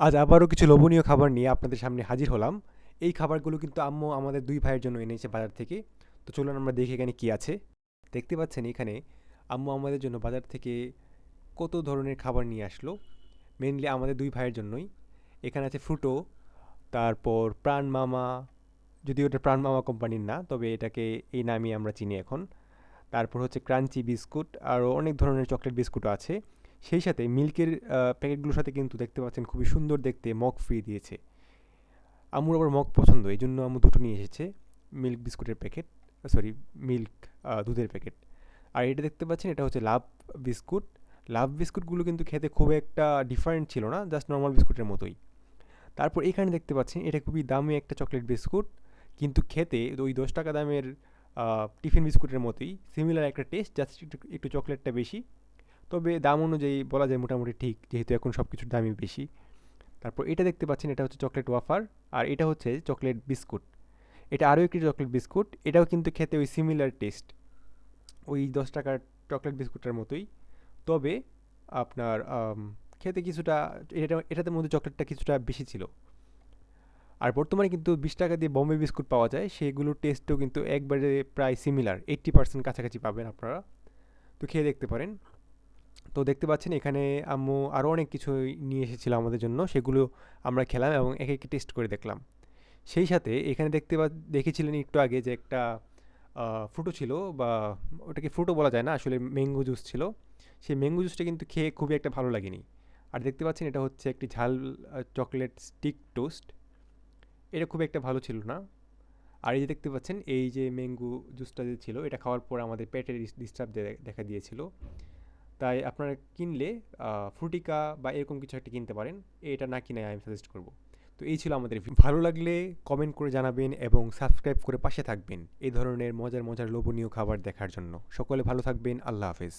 আজ আবারও কিছু লোভনীয় খাবার নিয়ে আপনাদের সামনে হাজির হলাম। এই খাবারগুলো কিন্তু আম্মু আমাদের ২ ভাইয়ের জন্য এনেছে বাজার থেকে। তো চলুন আমরা দেখি এখানে কি আছে। দেখতে পাচ্ছেন এখানে আম্মু আমাদের জন্য বাজার থেকে কত ধরনের খাবার নিয়ে আসলো। মেইনলি আমাদের ২ ভাইয়ের জন্যই। এখানে আছে ফ্রুটো, তারপর প্রাণ মামা, যদিও এটা প্রাণ মামা কোম্পানির না, তবে এটাকে এই নামেই আমরা চিনি এখন। তারপর হচ্ছে ক্রাঞ্চি বিস্কুট, আরও অনেক ধরনের চকলেট বিস্কুটও আছে। সেই সাথে মিল্কের প্যাকেটগুলোর সাথে কিন্তু দেখতে পাচ্ছেন খুবই সুন্দর দেখতে মগ ফ্রি দিয়েছে। আম্মুর আবার মগ পছন্দ, এই জন্য আম্মু দুটো নিয়ে এসেছে মিল্ক বিস্কুটের প্যাকেট, সরি মিল্ক দুধের প্যাকেট। আর এটা দেখতে পাচ্ছেন এটা হচ্ছে লাভ বিস্কুট। লাভ বিস্কুটগুলো কিন্তু খেতে খুব একটা ডিফারেন্ট ছিল না, জাস্ট নর্মাল বিস্কুটের মতোই। তারপর এখানে দেখতে পাচ্ছেন এটা খুবই দামি একটা চকলেট বিস্কুট, কিন্তু খেতে ওই 10 টাকা দামের টিফিন বিস্কুটের মতোই সিমিলার একটা টেস্ট, জাস্ট একটু একটু চকলেটটা বেশি। তবে দাম অনুযায়ী বলা যায় মোটামুটি ঠিক, যেহেতু এখন সব কিছুর দামই বেশি। তারপর এটা দেখতে পাচ্ছেন এটা হচ্ছে চকলেট ওয়াফার, আর এটা হচ্ছে চকলেট বিস্কুট। এটা আরও একটি চকলেট বিস্কুট, এটাও কিন্তু খেতে ওই সিমিলার টেস্ট, ওই 10 টাকার চকলেট বিস্কুটের মতোই। তবে আপনার খেতে কিছুটা, এটাতে মধ্যে চকলেটটা কিছুটা বেশি ছিল। আর বর্তমানে কিন্তু 20 টাকা দিয়ে বম্বে বিস্কুট পাওয়া যায়, সেগুলোর টেস্টও কিন্তু একবারে প্রায় সিমিলার, 80% কাছাকাছি পাবেন আপনারা। তো খেয়ে দেখতে পারেন। তো দেখতে পাচ্ছেন এখানে আম্মু আরও অনেক কিছু নিয়ে এসেছিল আমাদের জন্য, সেগুলো আমরা খেলাম এবং একে একে টেস্ট করে দেখলাম। সেই সাথে এখানে দেখেছিলেন একটু আগে যে একটা ফ্রুটো ছিল, বা ওটাকে ফ্রুটো বলা যায় না, আসলে ম্যাঙ্গো জুস ছিল। সেই ম্যাঙ্গো জুসটা কিন্তু খেয়ে খুবই একটা ভালো লাগেনি। আর দেখতে পাচ্ছেন এটা হচ্ছে একটি ঝাল চকলেট স্টিক টোস্ট, এটা খুব একটা ভালো ছিল না। আর এই যে দেখতে পাচ্ছেন এই যে ম্যাঙ্গো জুসটা যে ছিল, এটা খাওয়ার পর আমাদের পেটে ডিস্টার্ব দেখা দিয়েছিল। তাই আপনারা কিনলে ফ্রুটিকা বা এরকম কিছু একটা কিনতে পারেন। এটা না কিনে আমি সাজেস্ট করব। তো এই ছিল আমাদের ভালো লাগলে কমেন্ট করে জানাবেন এবং সাবস্ক্রাইব করে পাশে থাকবেন এই ধরনের মজার মজার লোভনীয় খাবার দেখার জন্য। সকলে ভালো থাকবেন। আল্লাহ হাফেজ।